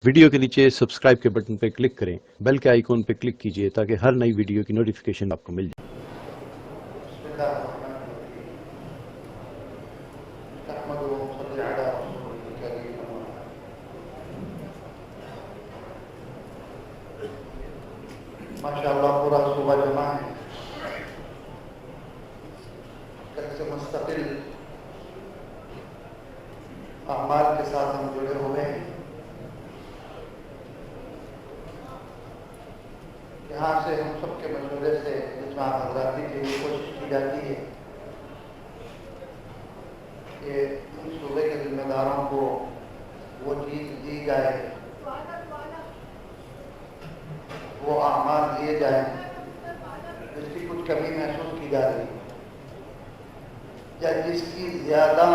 Video کے نیچے subscribe کے بٹن پہ کلک کریں، بیل کے آئیکن پہ کلک کیجئے تاکہ ہر نئی ویڈیو کی نوٹیفیکیشن آپ کو مل جائے۔ بسم اللہ الرحمن الرحیم احمد و صلی علی رسول کریم ماشاءاللہ پورا صوبہ جمع ہے، کل سے مستقل اعمال کے ساتھ ہم جڑے ہوئے ہیں۔ یہاں سے ہم سب کے مشورے سے اجماع حضراتی کے لیے کوشش کی جاتی ہے کہ ان صوبے کے ذمہ داروں کو وہ چیز دی جائے، وہ اعمال دیے جائیں جس کی کچھ کمی محسوس کی جا رہی ہے یا جس کی زیادہ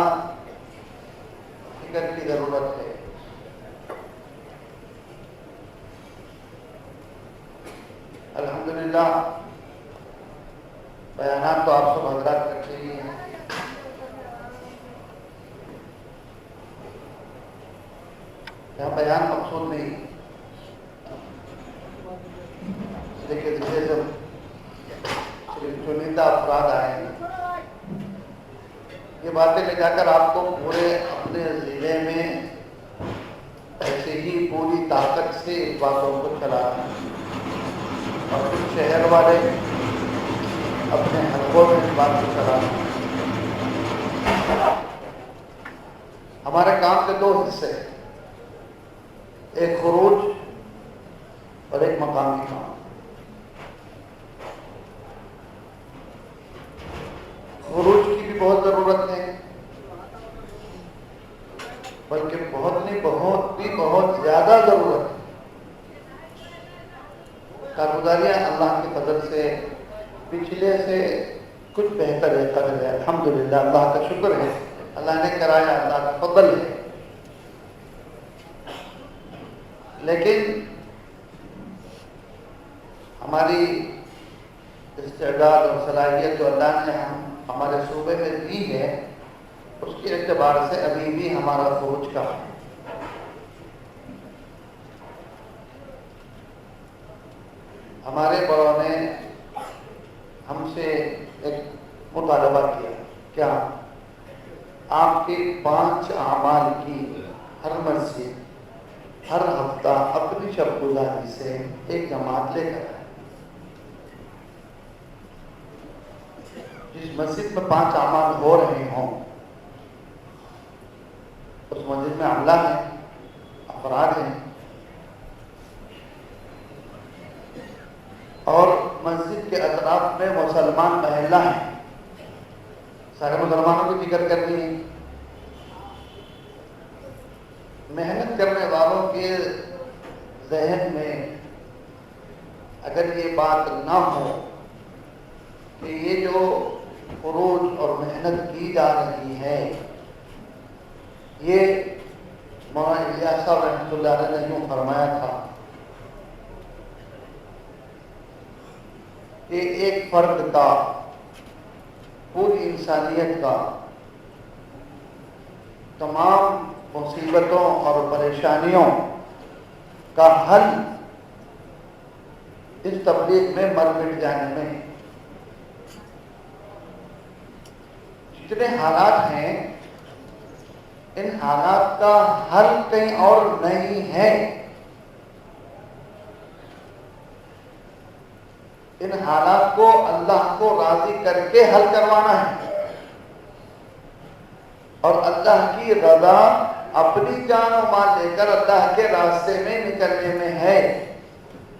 فکر کی ضرورت ہے۔ الحمدللہ بیانات تو آپ سب حضرات کرتے ہی ہیں، یہاں بیان مقصود نہیں، لیکن جیسے صرف چنندہ افراد آئے ہیں، یہ باتیں لے جا کر آپ کو پورے اپنے ضلع میں ایسے ہی پوری طاقت سے اس باتوں کو چلانا ہے، اور کچھ شہر والے اپنے حلقوں میں اس بات کو چلانا ہے۔ ہمارے کام کے دو حصے ہیں، ایک خروج اور ایک مقامی کام۔ خروج کی بھی بہت ضرورت ہے، بلکہ بہت زیادہ ضرورت ہے۔ کارگزاریاں اللہ کے فضل سے پچھلے سے کچھ بہتر ہے، قدر ہے، الحمدللہ اللہ کا شکر ہے، اللہ نے کرایا، اللہ کا فضل ہے۔ لیکن ہماری استعداد اور صلاحیت جو اللہ نے ہمارے صوبے میں دی ہے، اس کے اعتبار سے ابھی بھی ہمارا خروج کم ہے۔ ہمارے بڑوں نے ہم سے ایک مطالبہ کیا، کیا آپ کے 5 اعمال کی ہر مسجد ہر ہفتہ اپنی شب گزاری سے ایک جماعت لے کر آئے۔ جس مسجد میں 5 اعمال ہو رہے ہوں اس مسجد میں عملہ ہیں، افراد ہیں، اور مسجد کے اطراف میں مسلمان محلہ ہیں، سارے مسلمانوں کی فکر کرنی ہے۔ محنت کرنے والوں کے ذہن میں اگر یہ بات نہ ہو کہ یہ جو خروج اور محنت کی جا رہی ہے، یہ مولانا الیاس صاحب رحمۃ اللہ علیہ نے یوں فرمایا تھا کہ ایک فرد کا، پوری انسانیت کا، تمام مصیبتوں اور پریشانیوں کا حل اس تبلیغ میں مر مٹ جانے میں۔ جتنے حالات ہیں ان حالات کا حل کہیں اور نہیں ہے، ان حالات کو اللہ کو راضی کر کے حل کروانا ہے، اور اللہ کی رضا اپنی جان و مال لے کر اللہ کے راستے میں نکلنے میں ہے۔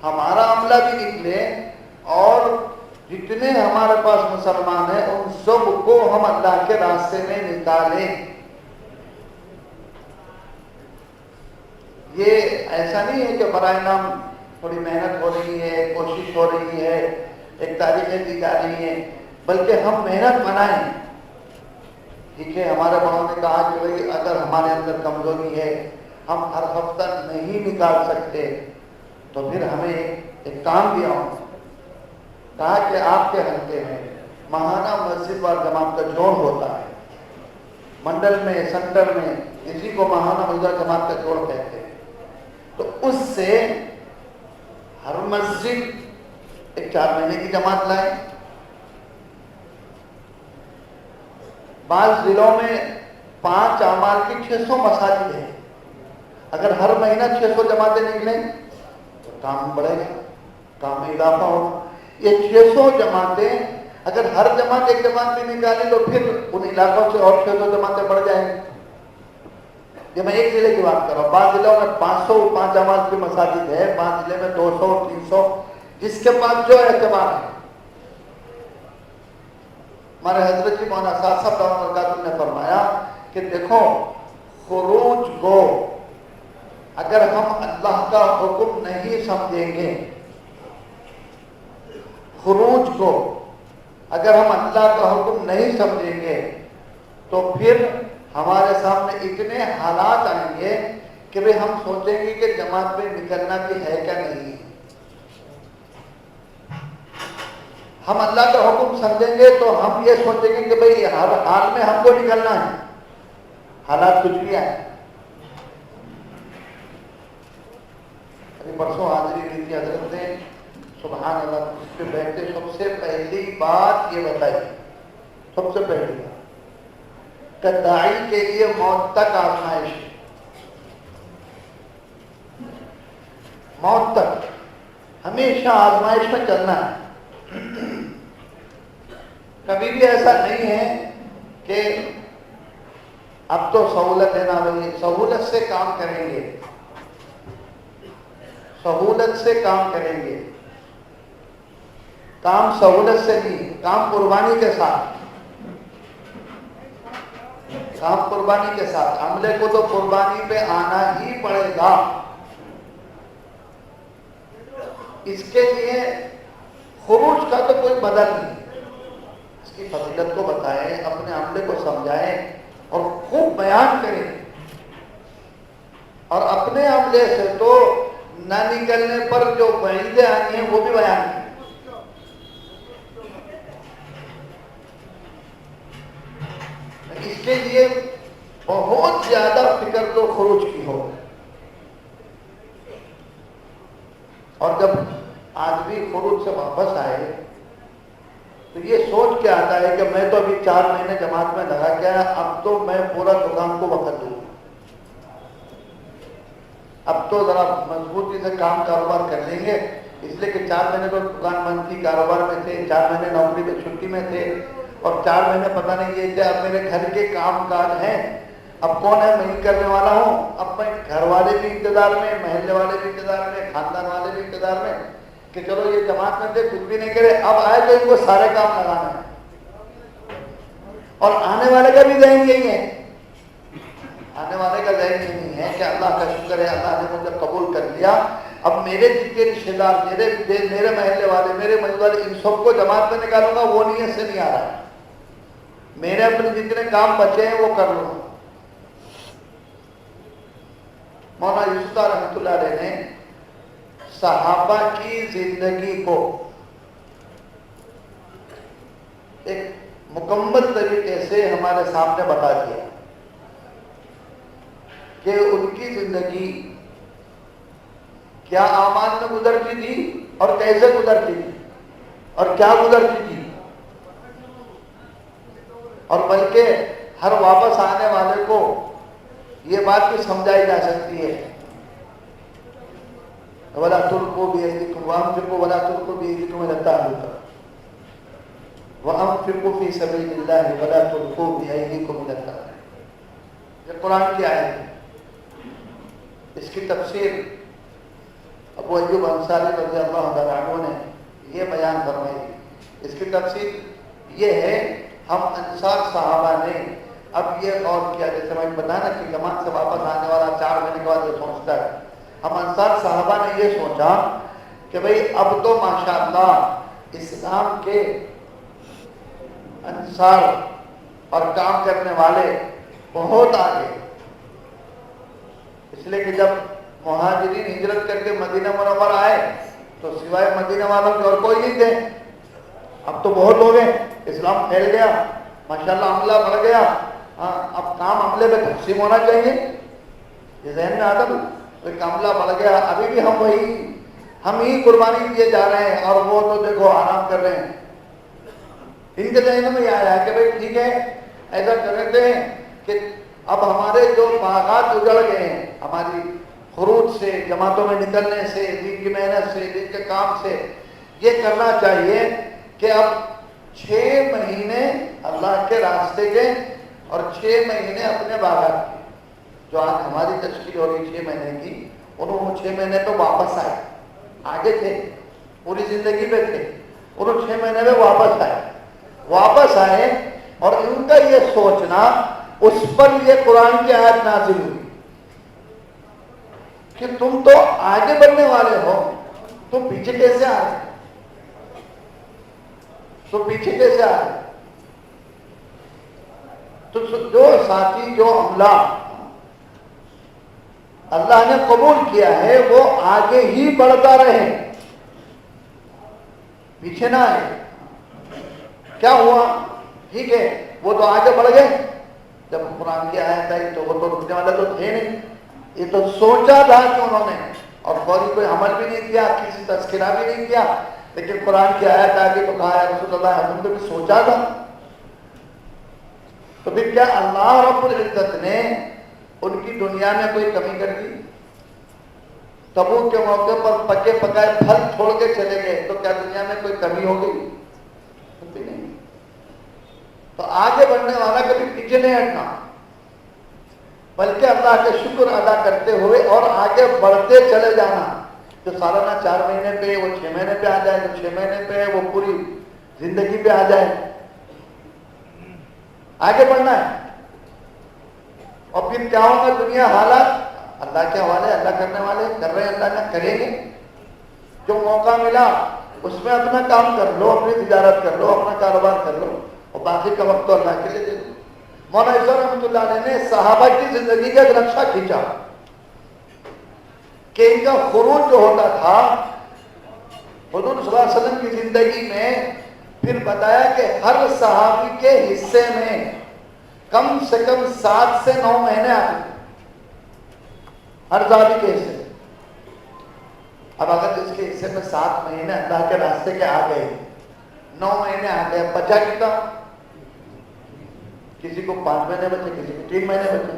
ہمارا عملہ بھی نکلے اور جتنے ہمارے پاس مسلمان ہیں ان سب کو ہم اللہ کے راستے میں نکالیں۔ یہ ایسا نہیں ہے کہ برائے نام تھوڑی محنت ہو رہی ہے، کوشش ہو رہی ہے، ایک تاریخیں دی جا رہی ہیں، بلکہ ہم محنت بنائیں۔ ٹھیک ہے، ہمارے بڑوں نے کہا کہ بھائی اگر ہمارے اندر کمزوری ہے، ہم ہر ہفتہ نہیں نکال سکتے، تو پھر ہمیں ایک کام دیا ہوں، کہا کہ آپ کے حلقے میں ماہانہ مسجد وال جماعت کا جوڑ ہوتا ہے، منڈل میں، سینٹر میں، اسی کو ماہانہ مسجد جماعت کا جوڑ کہتے ہیں۔ تو اس سے ہر مسجد ایک 4 مہینے کی جماعت لائے. بعض ضلعوں میں 5 اعمال کی 600 مساجد ہیں. اگر ہر مہینہ 600 جماعتیں نکلیں تو کام بڑھے گا, کام میں اضافہ ہوگا. یہ 600 جماعتیں اگر ہر جماعت ایک جماعت بھی نکالی تو پھر ان علاقوں سے اور 600 جماعتیں بڑھ جائیں گی. یہ میں ایک ضلع کی بات کر رہا ہوں. بعض ضلعوں میں 505 جماعت کی مساجد ہے, بعض ضلع میں 200 300, جس کے پاس جو اعتبار ہے. ہمارے حضرت جی مولانا صاحب دعوت برکاتہ نے فرمایا کہ دیکھو, خروج کو اگر ہم اللہ کا حکم نہیں سمجھیں گے, خروج کو اگر ہم اللہ کا حکم نہیں سمجھیں گے تو پھر ہمارے سامنے اتنے حالات آئیں گے کہ بھئی ہم سوچیں گے کہ جماعت میں نکلنا بھی ہے کیا نہیں. ہم اللہ کا حکم سمجھیں گے تو ہم یہ سوچیں گے کہ بھئی ہر حال میں ہم کو نکلنا ہے, حالات کچھ بھی آئے. ابھی پرسوں حاضری لی تھی حضرت نے, سبحان اللہ, اس پہ بیٹھتے سب سے پہلی بات یہ بتائی, سب سے پہلی بات کہ داعی کے لیے موت تک آزمائش ہے. موت تک ہمیشہ آزمائش میں چلنا ہے. کبھی بھی ایسا نہیں ہے کہ اب تو سہولت ہے نا بھائی, سہولت سے کام کریں گے, سہولت سے کام کریں گے. کام سہولت سے نہیں, کام قربانی کے ساتھ, کام قربانی کے ساتھ. عملے کو تو قربانی پہ آنا ہی پڑے گا. اس کے لیے خروج کا تو کوئی بدل نہیں. اس کی فضیلت کو بتائیں, اپنے عملے کو سمجھائیں اور خوب بیان کریں. اور اپنے عملے سے تو نہ نکلنے پر جو وعیدیں آئی ہیں وہ بھی بیان کریں. اس کے لیے بہت زیادہ فکر تو خروج کی ہو. اور جب آدمی خروج سے واپس آئے تو یہ سوچ کے آتا ہے کہ میں تو ابھی 4 مہینے جماعت میں لگا گیا, اب تو میں پورا دکان کو وقت دوں, اب تو ذرا مضبوطی سے کام کاروبار کر لیں گے. اس لیے کہ 4 مہینے تو دکان بند تھی, کاروبار میں تھے, 4 مہینے نوکری میں چھٹی میں تھے, اور 4 مہینے پتہ نہیں یہ کہ اب میرے گھر کے کام کاج ہیں, اب کون ہے میں ہی کرنے والا ہوں. اب میں گھر والے بھی انتظار میں, محلے والے بھی انتظار میں, خاندان والے بھی انتظار میں کہ چلو یہ جماعت میں سے کچھ بھی نہیں کرے, اب آئے تو ان کو سارے کام لگانا ہے. اور آنے والے کا بھی ذہن یہی ہے, آنے والے کا ذہن نہیں ہے کہ اللہ کا شکر ہے اللہ نے مجھے قبول کر لیا, اب میرے جتنے رشتے دار, میرے محلے والے, میرے محلے والے, ان سب کو جماعت میں نکالوں گا. وہ نیت سے نہیں آ رہا ہے. میرے اپنے جتنے کام بچے ہیں وہ کر لوں گا. مولانا یوسف رحمۃ اللہ علیہ نے صحابہ کی زندگی کو ایک مکمل طریقے سے ہمارے سامنے بتا دیا کہ ان کی زندگی کیا اعمال میں گزرتی تھی اور کیسے گزرتی تھی اور کیا گزرتی تھی, اور بلکہ ہر واپس آنے والے کو یہ بات بھی سمجھائی جا سکتی ہے. وَلَا تُلْقُوا بِأَيْدِيكُمْ وَأَنفِقُوا وَلَا تُلْقُوا بِأَيْدِيكُمْ إِلَى التَّهْلُكَةِ وَأَنفِقُوا فِي سَبِيلِ اللَّهِ وَلَا تُلْقُوا بِأَيْدِيكُمْ إِلَى التَّهْلُكَةِ. یہ قرآن کی آیت ہے. اس کی تفسیر ابو ایوب انصاری رضی اللہ عنہ نے یہ بیان فرمائی. اس کی تفسیر یہ ہے, ہم انصار صحابہ نے اب یہ غور کیا, جیسے میں بتایا نا کہ جماعت سے واپس آنے والا 4 مہینے کے بعد یہ سوچتا ہے, ہم انصار صحابہ نے یہ سوچا کہ بھئی اب تو ماشاءاللہ اسلام کے انصار اور کام کرنے والے بہت آگے. اس لیے کہ جب مہاجرین ہجرت کر کے مدینہ منورہ آئے تو سوائے مدینہ والوں کے اور کوئی نہیں تھے. اب تو بہت ہو گئے, اسلام پھیل گیا, ماشاءاللہ عملہ بڑھ گیا, اب کام عملے میں تقسیم ہونا چاہیے. یہ ذہن میں آتا تھا کوئی معاملہ بڑھ گیا، ابھی بھی ہم ہی قربانی دیے جا رہے ہیں اور وہ تو دیکھو آرام کر رہے ہیں. ان کے ذہن میں یہ آیا کہ بھائی ٹھیک ہے ایسا کر لیتے ہیں کہ اب ہمارے جو باغات اجڑ گئے ہیں ہماری خروج سے، جماعتوں میں نکلنے سے، دین کی محنت سے، دین کے کام سے، یہ کرنا چاہیے کہ اب 6 مہینے اللہ کے راستے کے اور 6 مہینے اپنے باغات کے. جو آج ہماری تشکیل ہو رہی 6 مہینے کی، انہوں 6 مہینے تو واپس آئے، آگے تھے پوری زندگی پہ تھے، انہوں 6 مہینے میں واپس آئے اور ان کا یہ سوچنا، اس پر یہ قرآن کی آیت نازل ہوئی کہ تم تو آگے بڑھنے والے ہو، تم پیچھے کیسے آ رہے؟ تو جو ساتھی، جو عملہ اللہ نے قبول کیا ہے وہ آگے ہی بڑھتا رہے، پیچھے نہ آئے. کیا ہوا؟ ٹھیک ہے وہ تو آگے بڑھ گئے، جب قرآن کی آیت آئی تو وہ تو رکنے والے تو تھے نہیں. یہ تو سوچا تھا کہ انہوں نے، اور فوری کوئی عمل بھی نہیں کیا، کسی تذکرہ بھی نہیں کیا، لیکن قرآن کی آیت آ گئی تو کہا یا رسول اللہ ہم نے بھی سوچا تھا. تو پھر کیا اللہ رب العزت نے ان کی دنیا میں کوئی کمی کر دی؟ تبوک کے موقع پر پکے پکائے پھل چھوڑ کے چلے گئے تو کیا دنیا میں کوئی کمی ہو گئی؟ نہیں. تو آگے بڑھنے والا کبھی پیچھے نہیں ہٹنا، بلکہ اللہ کے شکر ادا کرتے ہوئے اور آگے بڑھتے چلے جانا. جو سالانہ 4 مہینے پہ وہ 6 مہینے پہ آ جائے، جو 6 مہینے پہ وہ پوری زندگی پہ آ جائے. آگے بڑھنا ہے. اور پھر کیا ہوگا؟ دنیا حالات اللہ کے حوالے، اللہ کرنے والے کر رہے ہیں، اللہ نہ کریں گے. جو موقع ملا اس میں اپنا کام کر لو، اپنی تجارت کر لو، اپنا کاروبار کر لو، اور باقی کا وقت تو اللہ کے لیے دے دو. مولانا عزت رحمۃ اللہ علیہ نے صحابہ کی زندگی کا ایک نقشہ کھینچا کہ ان کا خروج جو ہوتا تھا حضور صلی اللہ علیہ وسلم کی زندگی میں، پھر بتایا کہ ہر صحابی کے حصے میں کم سے کم 7 سے 9 مہینے آتے تھے، ہر صحابی کے حصے. اب اگر جس کے حصے میں 7 مہینے اللہ کے راستے کے آ گئے، 9 مہینے آ گئے، بچا کتنا؟ کسی کو 5 مہینے بچے، کسی کو 3 مہینے بچے.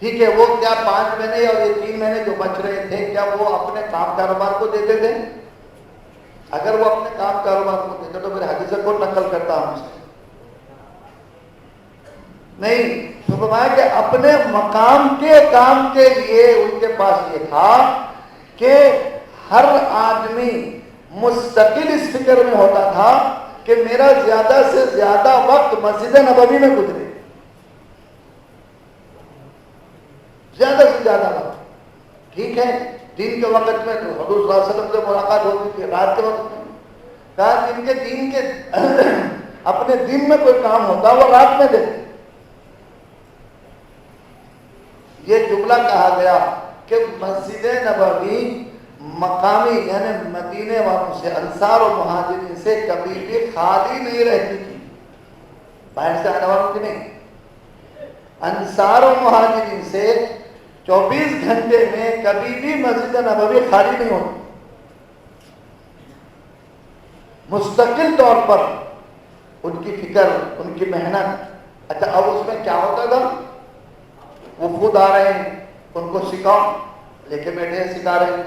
ٹھیک ہے، وہ کیا 5 مہینے اور یہ 3 مہینے جو بچ رہے تھے کیا وہ اپنے کام کاروبار کو دیتے تھے؟ اگر وہ اپنے کام کاروبار کو دیتے تو پھر حدیث کو نقل کرتا ہم سے نہیں. تو فرمایا کہ اپنے مقام کے کام کے لیے ان کے پاس یہ تھا کہ ہر آدمی مستقل اس فکر میں ہوتا تھا کہ میرا زیادہ سے زیادہ وقت مسجد نبوی میں گزرے، زیادہ سے زیادہ وقت. ٹھیک ہے، دین کے وقت میں تو حضور صلی اللہ علیہ وسلم سے ملاقات ہوتی تھی، رات کے وقت میں کہا دن کے دین کے اپنے دن میں کوئی کام ہوتا وہ رات میں دیتے. یہ جملہ کہا گیا کہ مسجد نبوی مقامی یعنی مدینے والوں سے، انصار و مہاجرین سے کبھی بھی خالی نہیں رہتی تھی، باہر سے آنے والوں کی نہیں. انصار و مہاجرین سے 24 گھنٹے میں کبھی بھی مسجد نبوی خالی نہیں ہوتی، مستقل طور پر ان کی فکر، ان کی محنت. اچھا اب اس میں کیا ہوتا تھا؟ وہ خود آ رہے ہیں، ان کو سکھاؤ، لے کے بیٹھے ہیں سکھا رہے ہیں.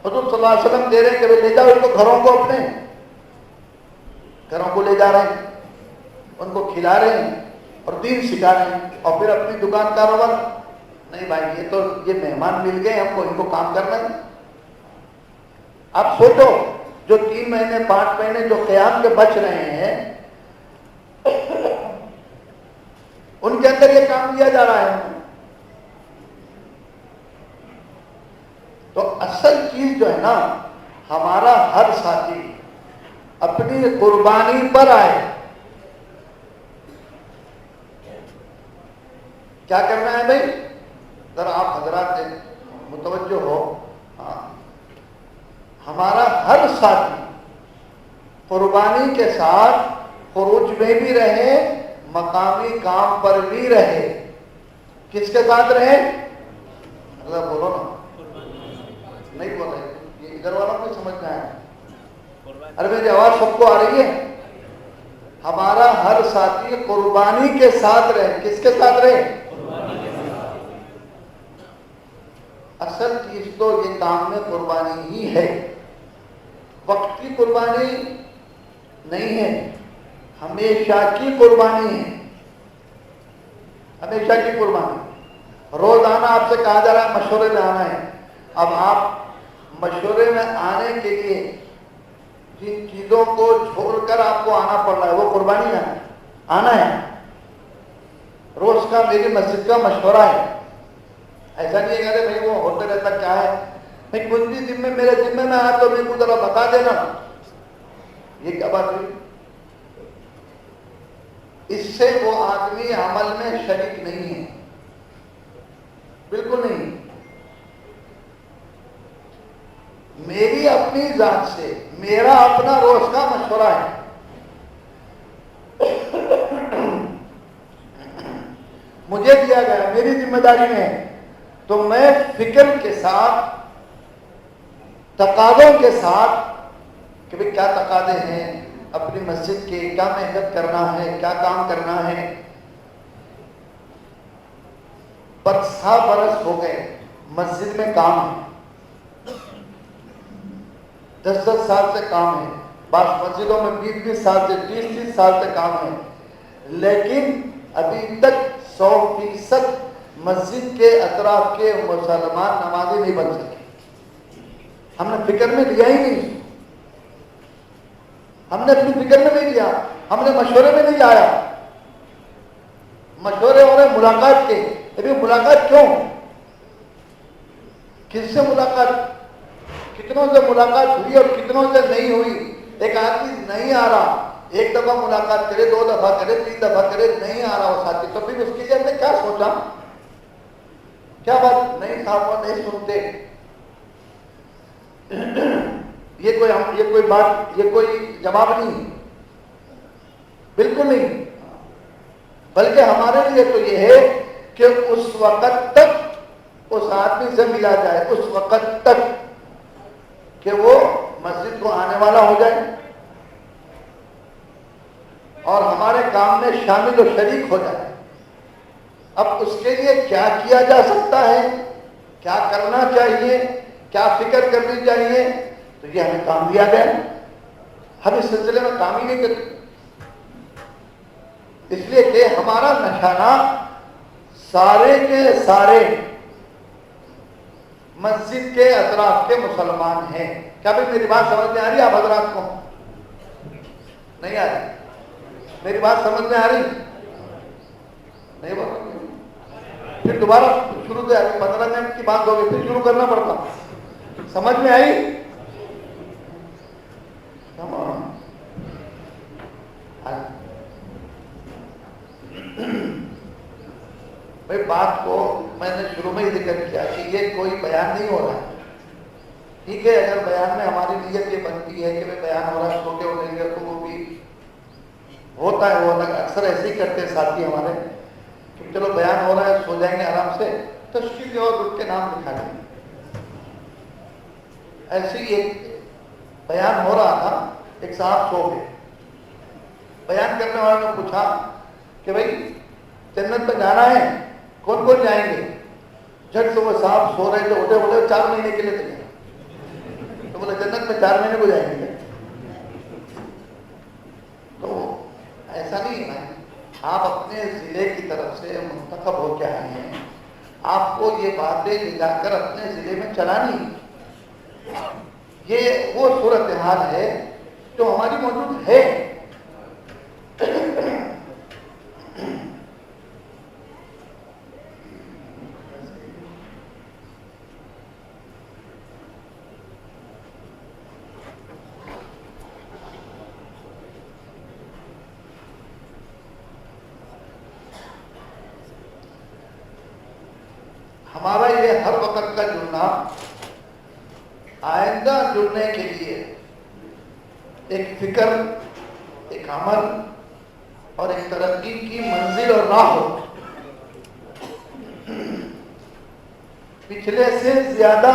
حضور صلی اللہ علیہ وسلم دے رہے ہیں کہ لے جاؤ ان کو گھروں کو، اپنے گھروں کو لے جا رہے ہیں، ان کو کھلا رہے ہیں اور دین سکھا رہے ہیں. اور پھر اپنی دکان کاروبار نہیں بھائی، یہ مہمان مل گئے ہم کو، ان کو کام کرنا ہے. اب سوچو جو 3 مہینے 5 مہینے جو قیام کے بچ رہے ہیں ان کے اندر یہ کام کیا جا رہا ہے. تو اصل چیز جو ہے نا، ہمارا ہر ساتھی اپنی قربانی پر آئے. کیا کرنا ہے بھائی؟ ذرا آپ حضرات متوجہ ہو. ہمارا ہر ساتھی قربانی کے ساتھ خروج میں بھی رہے، مقامی کام پر بھی رہے. کس کے ساتھ رہے؟ اللہ بولو نا. نہیں بول رہے, یہ ادھر والوں کو سمجھنا ہے. ارے میری آواز سب کو آ رہی ہے؟ ہمارا ہر ساتھی قربانی کے ساتھ رہے. کس کے ساتھ رہے؟ اصل چیز تو یہ کام میں قربانی ہی ہے, وقت کی قربانی نہیں ہے, ہمیشہ کی قربانی ہے. ہمیشہ کی قربانی. روزانہ آپ سے کہا جا رہا ہے مشورے میں آنا ہے. اب آپ مشورے میں آنے کے لیے جن چیزوں کو چھوڑ کر آپ کو آنا پڑ رہا ہے وہ قربانی ہے, آنا ہے. روز کا میری مسجد کا مشورہ ہے. ایسا نہیں ہے کہ بھائی وہ ہوتے رہتا کیا ہے, نہیں کچھ بھی ذمہ میرے ذمہ میں آیا تو میرے کو ذرا بتا دینا. یہ کیا بات ہوئی؟ اس سے وہ آدمی عمل میں شریک نہیں ہے, بالکل نہیں. میری اپنی ذات سے میرا اپنا روز کا مشورہ ہے. مجھے دیا گیا, میری ذمہ داری میں ہے, تو میں فکر کے ساتھ, تقاضوں کے ساتھ کہ بھئی کیا تقاضے ہیں اپنی مسجد کے, کیا محنت کرنا ہے, کیا کام کرنا ہے. 50 برس ہو گئے مسجد میں کام ہے, 10 سال سے کام ہے, بعض مسجدوں میں 20 سال سے 30 سال سے کام ہے, لیکن ابھی تک 100% مسجد کے اطراف کے مسلمان نمازی نہیں بن سکے. ہم نے فکر میں لیا ہی نہیں, ہم نے اپنی فکر میں نہیں لیا, ہم نے مشورے میں نہیں لایا. مشورے ہو رہے ملاقات کے. ابھی ملاقات کیوں, کس سے ملاقات, کتنوں سے ملاقات ہوئی اور کتنوں سے نہیں ہوئی. ایک آدمی نہیں آ رہا, ایک دفعہ ملاقات کرے, 2 دفعہ کرے, 3 دفعہ کرے, نہیں آ رہا وہ ساتھی, تو پھر اس کے لیے ہم نے کیا سوچا, کیا بات نہیں صاحب وہ نہیں سنتے. یہ کوئی بات, یہ کوئی جواب نہیں, بالکل نہیں. بلکہ ہمارے لیے تو یہ ہے کہ اس وقت تک اس آدمی سے ملا جائے, اس وقت تک کہ وہ مسجد کو آنے والا ہو جائے اور ہمارے کام میں شامل و شریک ہو جائے. اب اس کے لیے کیا کیا جا سکتا ہے, کیا کرنا چاہیے, کیا فکر کرنی چاہیے, تو یہ ہمیں کام دیا گیا. ہم اس سلسلے میں کام ہی نہیں کرتے, اس لیے کہ ہمارا نشانہ سارے کے سارے مسجد کے اطراف کے مسلمان ہیں. کیا بھائی میری بات سمجھ میں آ رہی ہے آپ حضرات کو؟ نہیں آ رہی؟ میری بات سمجھ میں آ رہی نہیں؟ بات پھر دوبارہ شروع سے 15 منٹ کی بات ہوگی, پھر شروع کرنا پڑتا. سمجھ میں آئی؟ بھائی بات کو میں نے شروع میں ہی ذکر کیا کہ یہ کوئی بیان نہیں ہو رہا ہے. ٹھیک ہے, اگر بیان میں ہماری نیت یہ بنتی ہے کہ بیان ہو رہا ہے چھوٹے ہو جائیں گے تو وہ بھی ہوتا ہے, وہ اکثر ایسے ہی کرتے ہیں ساتھی ہمارے کہ چلو بیان ہو رہا ہے سو جائیں گے آرام سے, تشکیل اور اس کے نام لکھا دیں گے. ایسے ہی ایک بیان ہو رہا تھا, ایک صاحب سو گئے. بیان کرنے والے نے پوچھا کہ بھائی جنت میں جانا ہے, کون کون جائیں گے؟ جھٹ سے وہ صاحب سو رہے تھے, اٹھے 4 مہینے کے لیے تھے. تو بولے جنت میں 4 مہینے کو جائیں گے. تو ایسا نہیں ہے, آپ اپنے ضلع کی طرف سے منتخب ہو کے آئے ہیں, آپ کو یہ باتیں لے جا کر اپنے ضلع میں چلانی. یہ وہ صورتحال ہے جو ہماری موجود ہے. ہمارا یہ ہر وقت کا جڑنا آئندہ جڑنے کے لیے ایک فکر, ایک عمل اور ایک ترقی کی منزل اور راہ ہو. پچھلے سے زیادہ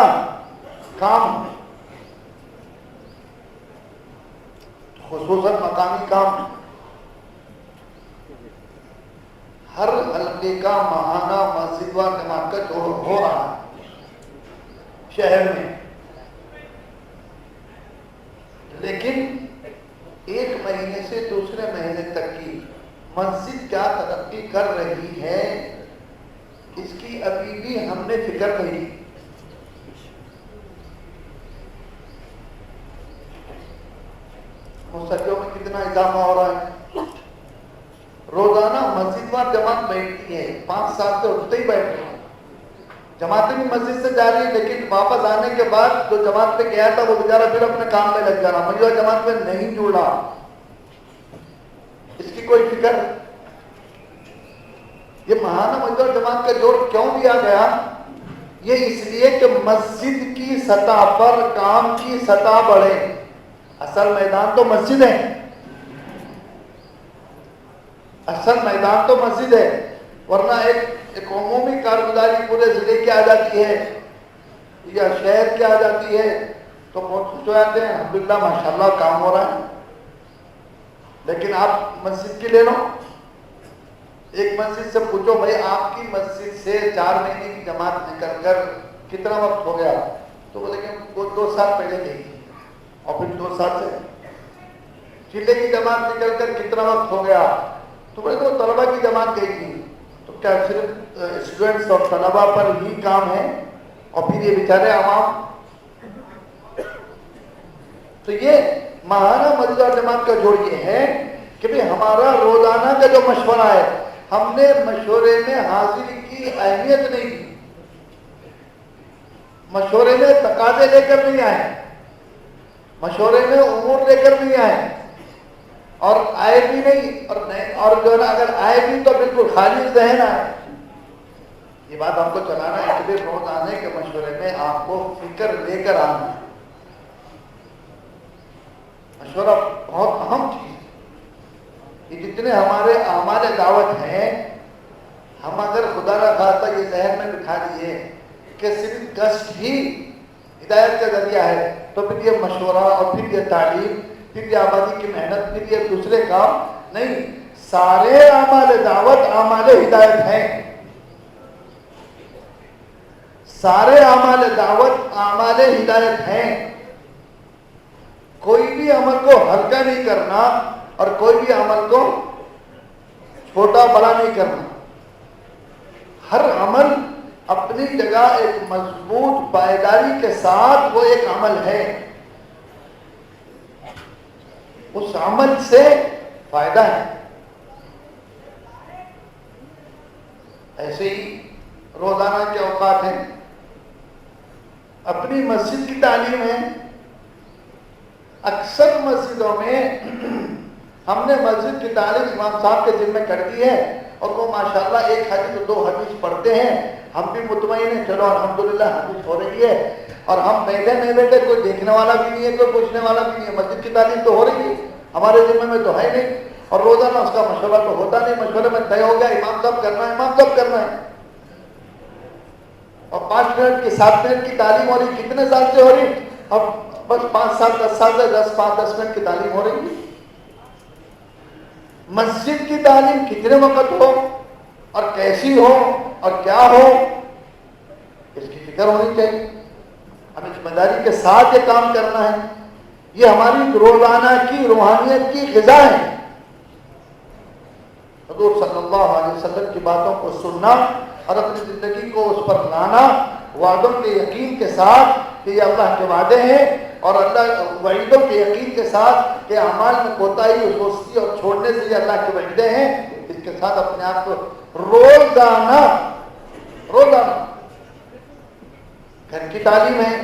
کام ہے، خصوصاً مقامی کام، ہر حلقے کا ماہانہ مسجد و جماعت کا جوڑ ہو رہا ہے شہر میں، لیکن ایک مہینے سے دوسرے مہینے تک کی مسجد کیا ترقی کر رہی ہے اس کی ابھی بھی ہم نے فکر نہیں. مسجدوں میں کتنا اضافہ ہو رہا ہے. روزانہ مسجد پر جماعت بیٹھتی ہے، 5 سال سے اٹھتے ہی بیٹھ رہے ہیں. جماعتیں بھی مسجد سے جا رہی ہے، لیکن واپس آنے کے بعد جو جماعت پہ گیا تھا وہ بیچارہ پھر اپنے کام میں لگ جا رہا، موجودہ جماعت میں نہیں جڑ رہا. اس کی کوئی فکر. یہ ماہانہ موجودہ جماعت کا جوڑ کیوں دیا گیا؟ یہ اس لیے کہ مسجد کی سطح پر کام کی سطح بڑھے. اصل میدان تو مسجد ہے، اصل میدان تو مسجد ہے، ورنہ ایک عمومی کارگزاری پورے ضلع کی آ جاتی ہے یا شہر کی آ جاتی ہے تو بہت خوش ہو جاتے ہیں، الحمدللہ ماشاءاللہ کام ہو رہا ہے. لیکن آپ مسجد کی لے لو، ایک مسجد سے پوچھو بھائی آپ کی مسجد سے 4 مہینے کی جماعت نکل کر کتنا وقت ہو گیا، تو بولے کہ وہ 2 سال پہلے گئی تھی، اور پھر 2 سال سے چلے کی جماعت نکل کر کتنا وقت ہو گیا، تو بولے کہ وہ طلبہ کی جماعت گئی تھی. تو کیا صرف اسٹوڈنٹس اور طلبہ پر ہی کام ہے اور پھر یہ بیچارے عوام؟ تو یہ ماہانہ موجودہ جماعت کا جوڑ یہ ہے کہ بھی ہمارا روزانہ کا جو مشورہ ہے، ہم نے مشورے میں حاضری کی اہمیت نہیں دی. مشورے میں تقاضے لے کر نہیں آئے، مشورے میں امور لے کر نہیں آئے، اور آئے بھی نہیں، اور جو ہے نا اگر آئے بھی تو بالکل خالی ذہن آئے. یہ بات ہم کو چلانا ہے کہ روزانے کے مشورے میں آپ کو فکر لے کر آنا ہے. مشورہ بہت اہم چیز ہے. یہ جتنے ہمارے اعمال دعوت ہیں، ہم اگر خدا نہ خواستہ یہ ذہن میں بٹھا دیے کہ صرف کشٹ ہی ہدایت کا ذریعہ ہے، تو پھر یہ مشورہ اور پھر یہ تعلیم، پھر یہ آبادی کی محنت، پھر یہ دوسرے کام نہیں. سارے اعمال دعوت اعمال ہدایت ہیں، سارے اعمال دعوت اعمال ہدایت ہیں. کوئی بھی عمل کو ہلکا نہیں کرنا اور کوئی بھی عمل کو چھوٹا بڑا نہیں کرنا. ہر عمل اپنی جگہ ایک مضبوط پائیداری کے ساتھ وہ ایک عمل ہے، اس عمل سے فائدہ ہے. ایسے ہی روزانہ کے اوقات ہیں، اپنی مسجد کی تعلیم ہے. اکثر مسجدوں میں ہم نے مسجد کی تعلیم امام صاحب کے ذمہ کر دی ہے، اور وہ ماشاءاللہ 1 حدیث 2 حدیث پڑھتے ہیں. ہم بھی مطمئن ہیں چلو الحمدللہ حدیث ہو رہی ہے، اور ہم بیٹھے کوئی دیکھنے والا بھی نہیں ہے، کوئی پوچھنے والا بھی نہیں ہے. مسجد کی تعلیم تو ہو رہی ہے، ہمارے ذمہ میں تو ہے نہیں، اور روزانہ اس کا مشورہ تو ہوتا نہیں. مشورے میں طے ہو گیا امام صاحب کرنا ہے، امام صاحب کرنا ہے. اور 5 منٹ کی 7 منٹ کی تعلیم ہو رہی، کتنے سال سے ہو رہی؟ اب بس 5 سال 10 سال سے 10 منٹ کی تعلیم ہو رہی ہے. مسجد کی تعلیم کتنے وقت ہو اور کیسی ہو اور کیا ہو، اس کی فکر ہونی چاہیے. ہمیں ذمہ داری کے ساتھ یہ کام کرنا ہے. یہ ہماری روزانہ کی روحانیت کی غذا ہے. حضور صلی اللہ علیہ وسلم کی باتوں کو سننا اور اپنی زندگی کو اس پر لانا، وعدوں کے یقین کے ساتھ کہ یہ اللہ کے وعدے ہیں، اور اللہ وعیدوں کے یقین کے ساتھ کہ اعمال میں کوتاہی، سستی اور چھوڑنے سے یہ اللہ کے وعدے ہیں. اس کے ساتھ اپنے آپ کو روزانہ گھر کی تعلیم ہے.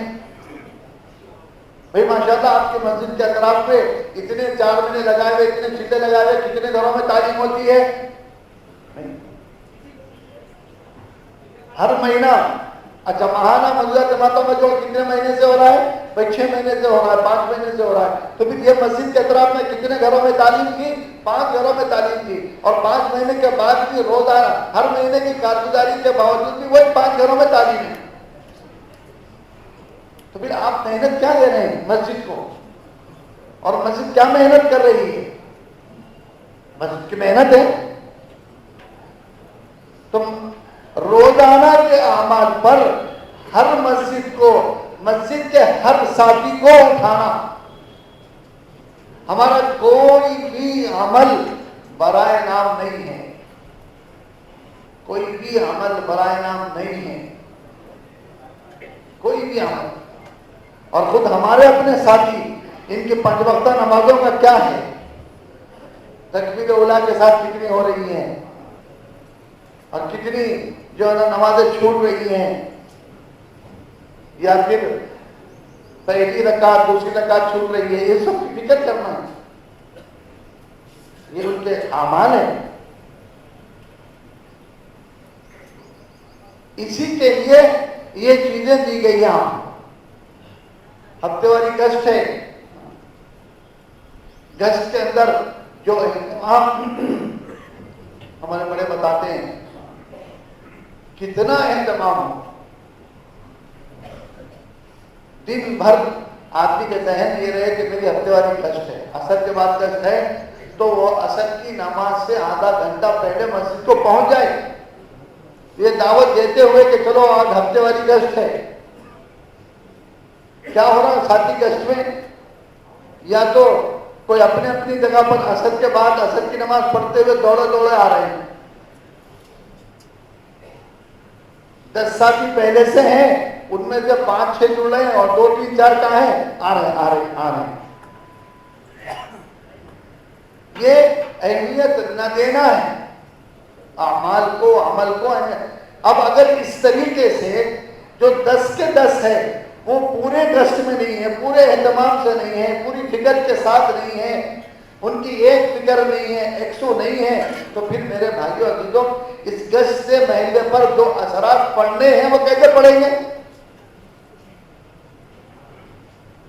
بھائی ماشاءاللہ آپ کی مسجد کے اطراف پہ اتنے 4 مہینے لگائے ہوئے، اتنے چلے لگائے ہوئے، کتنے گھروں میں تعلیم ہوتی ہے؟ ہر مہینہ. اچھا ماہانہ موجودہ جماعتوں میں جو کتنے مہینے سے ہو رہا ہے؟ بھائی 6 مہینے سے ہو رہا ہے، 5 مہینے سے ہو رہا ہے. تو پھر یہ مسجد کے اطراف میں کتنے گھروں میں تعلیم کی؟ 5 گھروں میں تعلیم کی. اور 5 مہینے کے بعد بھی روزانہ ہر مہینے کی کارگزاری کے باوجود بھی وہی 5 گھروں میں تعلیم ہے. تو پھر آپ محنت کیا دے رہے ہیں مسجد کو؟ اور مسجد کیا محنت کر رہی ہے؟ مسجد کی محنت ہے. تم روزانہ کے اعمال پر ہر مسجد کو، مسجد کے ہر ساتھی کو اٹھانا. ہمارا کوئی بھی عمل برائے نام نہیں ہے، کوئی بھی عمل برائے نام نہیں ہے، کوئی بھی عمل. اور خود ہمارے اپنے ساتھی، ان کی 5 وقتہ نمازوں کا کیا ہے؟ تکبیر اولیٰ کے ساتھ کتنی ہو رہی ہیں اور کتنی جو ہے نا نمازیں چھوٹ رہی ہیں، یا پھر پہلی رکعت دوسری رکعت چھوٹ رہی ہے. یہ سب کی فکر کرنا ہے، یہ ان کے اعمال ہیں. اسی کے لیے یہ چیزیں دی گئی ہیں. ہفتے والی گشت ہے، گشت کے اندر جو اہتمام ہمارے بڑے بتاتے ہیں، کتنا اہتمام ہو. دن بھر آدمی کے ذہن یہ رہے کہ میری ہفتے والی گشت ہے، عصر کے بعد گشت ہے، تو وہ عصر کی نماز سے آدھا گھنٹہ پہلے مسجد کو پہنچ جائے، یہ دعوت دیتے ہوئے کہ چلو آج ہفتے والی گشت ہے. کیا ہو رہا ہے ساتھی گشت میں؟ یا تو کوئی اپنے اپنی جگہ پر عصر کے بعد عصر کی نماز پڑھتے ہوئے دوڑے دوڑے آ رہے ہیں. 10 ساتھی پہلے سے ہیں، ان میں سے 5-6 جڑ رہے ہیں اور 2-3-4 کہاں ہیں؟ آ رہے ہیں. یہ اہمیت نہ دینا ہے اعمال کو، عمل کو. اب اگر اس طریقے سے جو 10 کے 10 ہے وہ پورے گشت میں نہیں ہے، پورے اہتمام سے نہیں ہے، پوری فکر کے ساتھ نہیں ہے، ان کی ایک فکر نہیں ہے، 100 نہیں ہے، تو پھر میرے بھائیوں عزیزوں اس گشت سے محلے پر جو اثرات پڑنے ہیں وہ کیسے پڑیں گے؟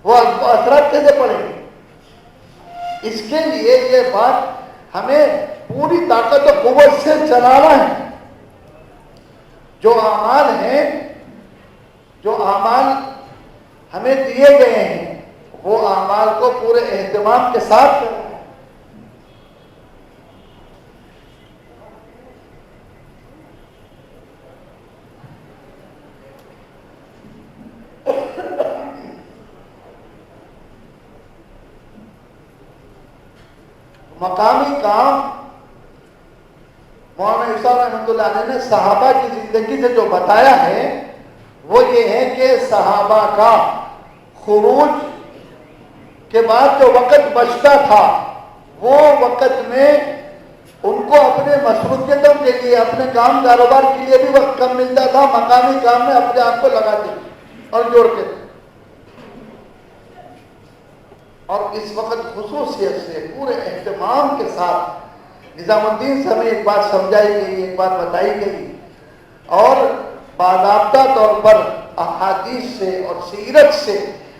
وہ اثرات کیسے پڑیں گے؟ اس کے لیے یہ بات ہمیں پوری طاقت و قوت سے چلانا ہے. جو اعمال ہیں، جو اعمال ہمیں دیے گئے ہیں، وہ اعمال کو پورے اہتمام کے ساتھ کرنا ہے. مقامی کام مولانا عیسیٰ رحمۃ اللہ علیہ نے صحابہ کی زندگی سے جو بتایا ہے وہ یہ ہے کہ صحابہ کا خروج کے بعد جو وقت بچتا تھا، وہ وقت میں ان کو اپنے مصروفیتوں کے لیے، اپنے کام کاروبار کے لیے بھی وقت کم ملتا تھا، مقامی کام میں اپنے آپ کو لگاتے تھے اور جوڑتے تھے. اور اس وقت خصوصیت سے پورے اہتمام کے ساتھ نظام الدین سے ہمیں ایک بات سمجھائی گئی، ایک بات بتائی گئی، اور باضابطہ طور پر احادیث سے اور سیرت سے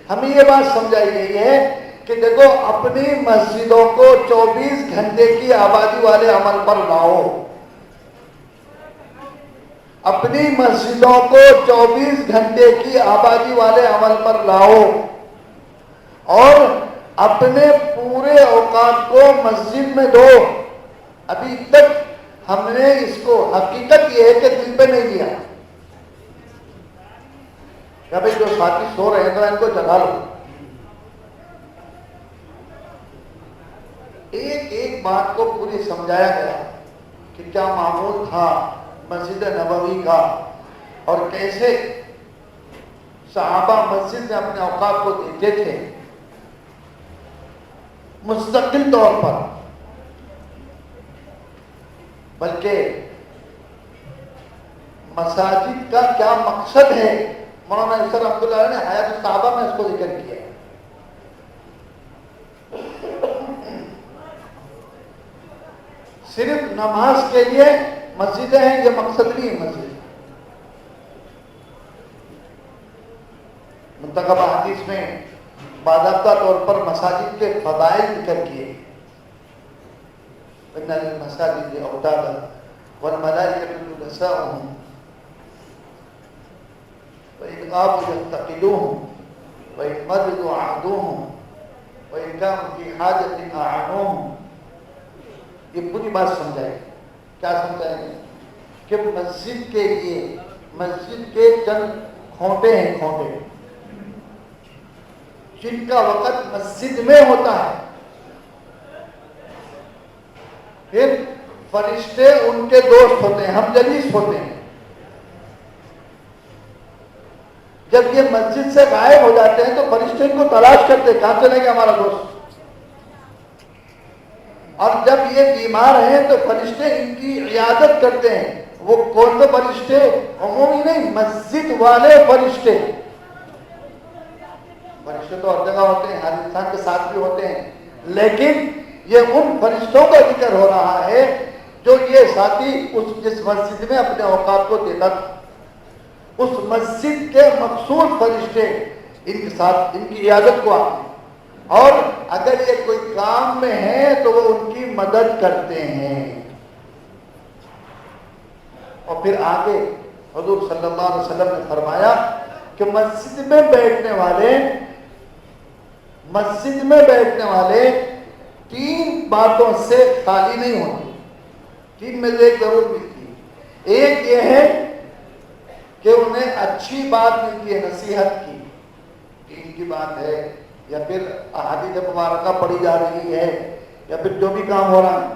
ہمیں یہ بات سمجھائی گئی ہے کہ دیکھو اپنی مسجدوں کو 24 گھنٹے کی آبادی والے عمل پر لاؤ. اپنی مسجدوں کو 24 گھنٹے کی آبادی والے عمل پر لاؤ اور اپنے پورے اوقات کو مسجد میں دو. ابھی تک ہم نے اس کو، حقیقت یہ ہے کہ دل پہ نہیں لیا کہ بھائی جو ساتھی سو رہے ہیں تو ان کو جگا لو. ایک ایک بات کو پوری سمجھایا گیا کہ کیا معمول تھا مسجد نبوی کا اور کیسے صحابہ مسجد میں اپنے اوقات کو دیتے تھے مستقل طور پر. بلکہ مساجد کا کیا مقصد ہے، مولانا عیسیٰ رحمۃ اللہ علیہ نے حیات الصحابہ میں اس کو ذکر کیا. صرف نماز کے لیے مسجدیں ہیں، یہ مقصد نہیں ہے مسجد. منتخب حدیث میں باضابطہ طور پر مساجد کے فضائل ذکر کیے. ان المساجد اوتادا والملائکۃ نساؤهم وإذ آبوا يفتقدوهم وَإِنْ عَهْدُهُمْ وَإِنْ كَانُوا فِي حَاجَةٍ أَعَانُوهُمْ. یہ پوری بات سمجھائیں. کیا سمجھائیں گے؟ کہ مسجد کے لیے مسجد کے چند کھوٹے ہیں، کھوٹے جن کا وقت مسجد میں ہوتا ہے، پھر فرشتے ان کے دوست ہوتے ہیں، ہم جلیس ہوتے ہیں. جب یہ مسجد سے غائب ہو جاتے ہیں تو فرشتے ان کو تلاش کرتے ہیں، کہاں چلے گیا ہمارا دوست. اور جب یہ بیمار ہیں تو فرشتے ان کی عیادت کرتے ہیں. وہ کون سے فرشتے؟ عمومی نہیں، مسجد والے فرشتے. فرشتے تو ہر جگہ ہوتے ہیں، ہر انسان کے ساتھ بھی ہوتے ہیں، لیکن یہ ان فرشتوں کا ذکر ہو رہا ہے جو یہ ساتھی جس مسجد میں اپنے اوقات کو دیتا تھا. اس مسجد کے مخصوص فرشتے ان کے ساتھ ان کی عیادت کو آتے ہیں، اور اگر یہ کوئی کام میں ہے تو وہ ان کی مدد کرتے ہیں. اور پھر آگے حضور صلی اللہ علیہ وسلم نے فرمایا کہ مسجد میں بیٹھنے والے 3 باتوں سے خالی نہیں ہوتے. 3 میں سے ایک ضرور ملتی ہے. ایک یہ ہے کہ انہیں اچھی بات ملتی ہے، نصیحت کی، دین کی بات ہے، یا پھر احادیث مبارکہ پڑھی جا رہی ہے، یا پھر جو بھی کام ہو رہا ہے،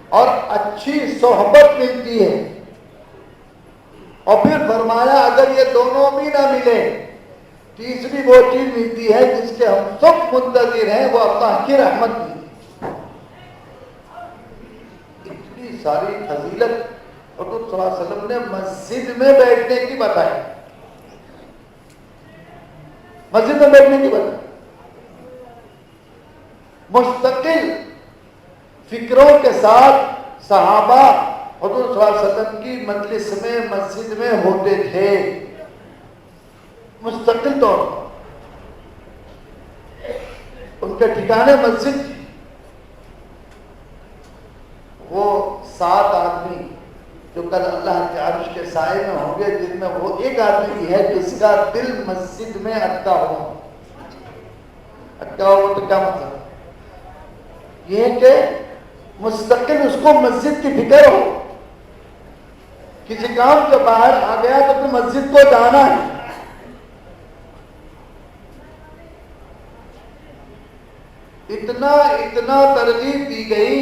اور اچھی صحبت ملتی ہے. اور پھر فرمایا اگر یہ دونوں بھی نہ ملے، تیسری وہ چیز ملتی ہے جس کے ہم سب منتظر ہیں، وہ اللہ کی رحمت ملتی ہے. اتنی ساری فضیلت حضور صلی اللہ علیہ وسلم نے مسجد میں بیٹھنے کی بتائی. مسجد میں بیٹھنے کی بتائی. مستقل فکروں کے ساتھ صحابہ حضور صلی اللہ علیہ وسلم کی مجلس میں مسجد میں ہوتے تھے، مستقل طور پر. ان کے ٹھکانے مسجد تھی. وہ 7 آدمی جو کل اللہ کے عرش کے سائے میں ہوں گے، جن میں وہ ایک آدمی بھی ہے جس کا دل مسجد میں اٹکا ہوا. اٹکا ہوا تو کیا مطلب؟ یہ کہ مستقل اس کو مسجد کی فکر ہو. کسی کام سے باہر آ گیا تو پھر مسجد کو جانا ہے. اتنا ترغیب دی گئی،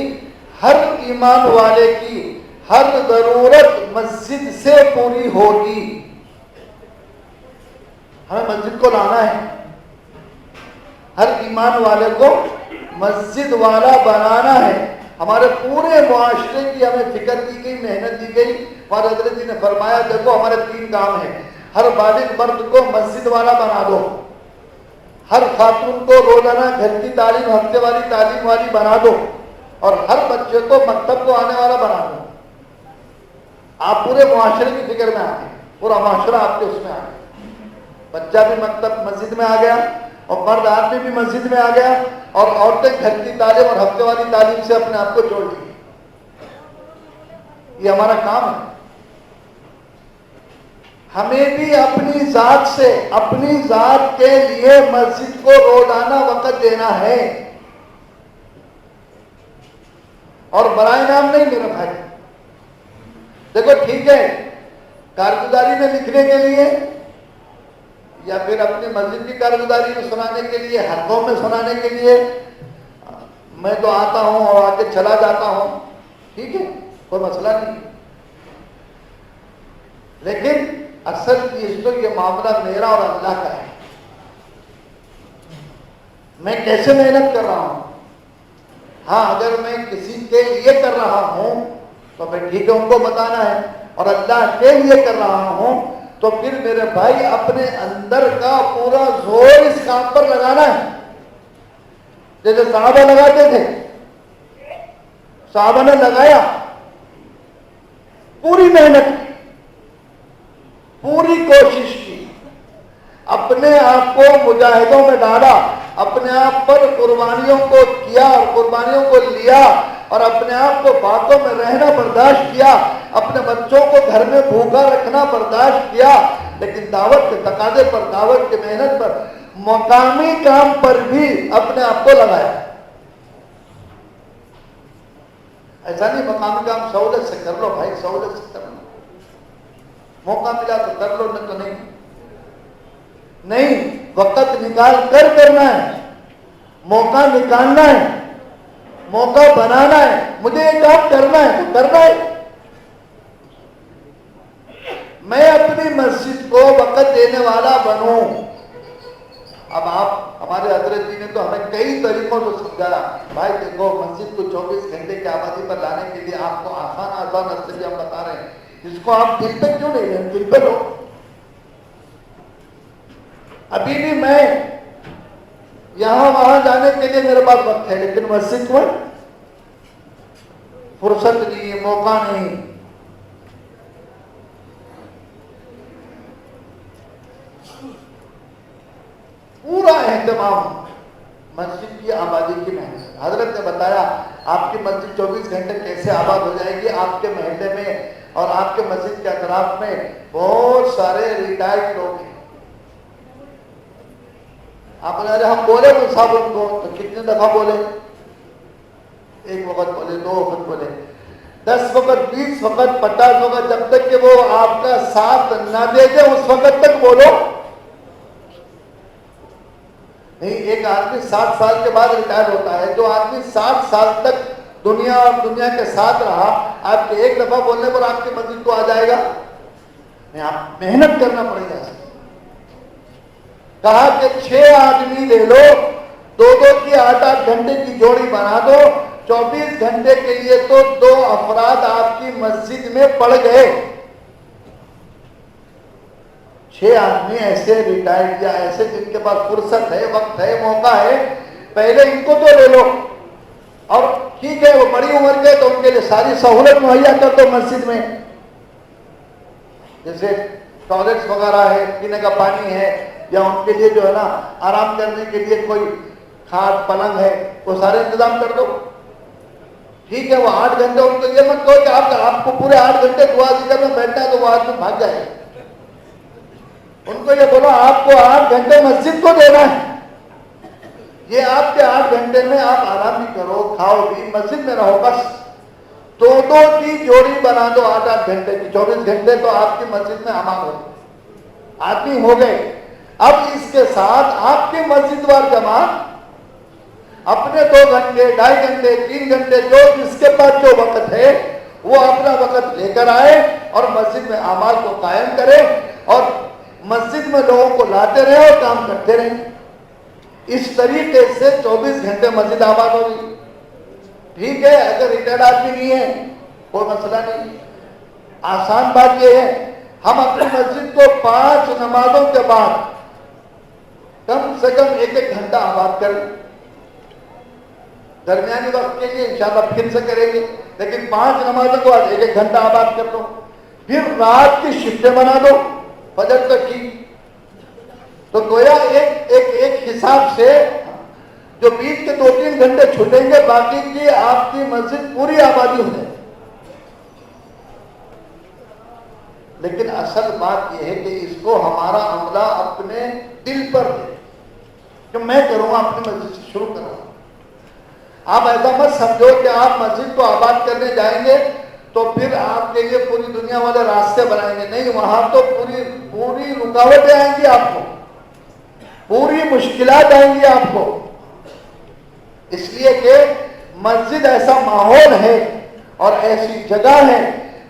ہر ایمان والے کی ہر ضرورت مسجد سے پوری ہوگی. ہمیں مسجد کو لانا ہے، ہر ایمان والے کو مسجد والا بنانا ہے. ہمارے پورے معاشرے کی ہمیں فکر دی گئی، محنت دی گئی. اور حضرت جی نے فرمایا دیکھو ہمارے 3 کام ہیں. ہر بالغ مرد کو مسجد والا بنا دو، ہر خاتون کو روزانہ گھر کی تعلیم ہفتے والی تعلیم والی بنا دو، اور ہر بچے کو مکتب کو آنے والا بنا دو. آپ پورے معاشرے کی فکر میں آ گئے، پورا معاشرہ آپ کے اس میں آ گیا. بچہ بھی مکتب مسجد میں آ گیا، اور مرد آدمی بھی مسجد میں آ گیا، اور عورتیں گھر کی تعلیم اور ہفتے والی تعلیم سے اپنے آپ کو جوڑ لی. یہ ہمارا کام ہے. ہمیں بھی اپنی ذات سے، اپنی ذات کے لیے مسجد کو روزانہ وقت دینا ہے. اور برائے نام نہیں میرا بھائی. دیکھو ٹھیک ہے، کارگزاری میں لکھنے کے لیے یا پھر اپنی مسجد کی کارگزاری میں سنانے کے لیے، حلقوں میں سنانے کے لیے میں تو آتا ہوں اور آگے چلا جاتا ہوں، ٹھیک ہے، کوئی مسئلہ نہیں. لیکن اصل چیز تو یہ معاملہ میرا اور اللہ کا ہے. میں کیسے محنت کر رہا ہوں. ہاں اگر میں کسی کے لیے کر رہا ہوں تو میں ٹھیک ہے ان کو بتانا ہے، اور اللہ کے لیے کر رہا ہوں تو پھر میرے بھائی اپنے اندر کا پورا زور اس کام پر لگانا ہے. جیسے صحابہ لگاتے تھے، صحابہ نے لگایا، پوری محنت کی، پوری کوشش کی، اپنے آپ کو مجاہدوں میں ڈالا، اپنے آپ پر قربانیوں کو کیا اور قربانیوں کو لیا، اور اپنے آپ کو باتوں میں رہنا برداشت کیا، اپنے بچوں کو گھر میں بھوکا رکھنا برداشت کیا. لیکن دعوت کے تقاضے پر، دعوت کے محنت پر مقامی کام پر بھی اپنے آپ کو لگایا. ایسا نہیں مقامی کام سہولت سے کر لو بھائی, سہولت سے کر لو, موقع ملا تو کر لو, نہ تو نہیں. وقت نکال کر کرنا ہے, موقع نکالنا ہے, موقع بنانا ہے. مجھے یہ کام کرنا ہے تو کرنا ہے. میں اپنی مسجد کو وقت دینے والا بنوں. اب آپ ہمارے حضرت جی نے تو ہمیں کئی طریقوں سے سمجھایا. بھائی دیکھو, مسجد کو 24 گھنٹے کی آبادی پر لانے کے لیے آپ کو آسان راستے بھی ہم بتا رہے ہیں. جس کو آپ دل پہ کیوں نہیں لیں, دل پہ لو. ابھی بھی میں یہاں وہاں جانے کے لیے میرے پاس وقت ہے, لیکن مسجد میں فرصت نہیں, موقع نہیں. پورا اہتمام مسجد کی آبادی کی محنت. حضرت نے بتایا آپ کی مسجد 24 گھنٹے کیسے آباد ہو جائے گی. آپ کے محلے میں اور آپ کے مسجد کے اطراف میں بہت سارے ریٹائرڈ لوگ ہیں. آپ بتا ہم بولے وہ صاحب ان کو تو کتنے دفعہ بولے, 1 وقت بولے, 2 وقت بولے, 10 وقت, 20 وقت, 50 وقت, جب تک کہ وہ آپ کا ساتھ نہ دے دے اس وقت تک بولو. نہیں, ایک آدمی 60 سال کے بعد ریٹائر ہوتا ہے. جو آدمی 60 سال تک دنیا اور دنیا کے ساتھ رہا, آپ کے ایک دفعہ بولنے پر آپ کی مسجد کو آ جائے گا. نہیں, آپ محنت کرنا پڑے گا. کہا کہ 6 آدمی لے لو, 2 کی 8 گھنٹے کی جوڑی بنا دو. 24 گھنٹے کے لیے تو 2 افراد آپ کی مسجد میں پڑ گئے. 6 آدمی ایسے ریٹائرڈ یا ایسے جن کے پاس فرصت ہے, وقت ہے, موقع ہے, پہلے ان کو تو لے لو. اور ٹھیک ہے وہ بڑی عمر کے تو ان کے لیے ساری سہولت مہیا کر دو مسجد میں, جیسے ٹوائلٹس وغیرہ ہے, پینے کا پانی ہے, یا ان کے لیے جو ہے نا آرام کرنے کے لیے کوئی کھاٹ پلنگ ہے, وہ سارے انتظام کر دو. ٹھیک ہے وہ 8 گھنٹے, ان کو یہ مت کہو کہ آپ کو پورے 8 گھنٹے دعا ذکر میں بیٹھنا ہے تو وہ آدمی بھاگ جائے. ان کو یہ بولو آپ کو 8 گھنٹے مسجد کو دینا ہے. یہ آپ کے 8 گھنٹے میں آپ آرام بھی کرو, کھاؤ بھی, مسجد میں رہو. بس 2 کی جوڑی بنا دو 8 گھنٹے کی. 24 گھنٹے تو آپ کی مسجد میں امان ہو آدمی ہو گئے. اب اس کے ساتھ آپ کی مسجد وار جماعت اپنے 2 گھنٹے, 2.5 گھنٹے, 3 گھنٹے, جو جس کے پاس جو وقت ہے وہ اپنا وقت لے کر آئے اور مسجد میں اعمال کو قائم کرے اور مسجد میں لوگوں کو لاتے رہے اور کام کرتے رہے. اس طریقے سے 24 گھنٹے مسجد آباد ہوگی. ٹھیک ہے, اگر ریٹائرڈ آدمی نہیں ہے کوئی مسئلہ نہیں. آسان بات یہ ہے, ہم اپنی مسجد کو 5 نمازوں کے بعد کم سے کم 1 گھنٹہ آباد کریں. درمیانی وقت کے لیے انشاءاللہ پھر سے کریں گے, لیکن 5 نمازوں کے بعد 1 گھنٹہ آباد کر دو. پھر رات کی شفٹیں بنا دو فجر تک کی. تو گویا ایک حساب سے جو بیچ کے 2-3 گھنٹے چھوٹیں گے, باقی کی آپ کی مسجد پوری آبادی ہو جائے. لیکن اصل بات یہ ہے کہ اس کو ہمارا عملہ اپنے دل پر دے کہ میں کروں گا, اپنی مسجد سے شروع کروں گا. آپ ایسا مت سمجھو کہ آپ مسجد کو آباد کرنے جائیں گے تو پھر آپ کے لیے پوری دنیا والے راستے بنائیں گے. نہیں, وہاں تو پوری رکاوٹیں آئیں گی, آپ کو پوری مشکلات آئیں گی آپ کو. اس لیے کہ مسجد ایسا ماحول ہے اور ایسی جگہ ہے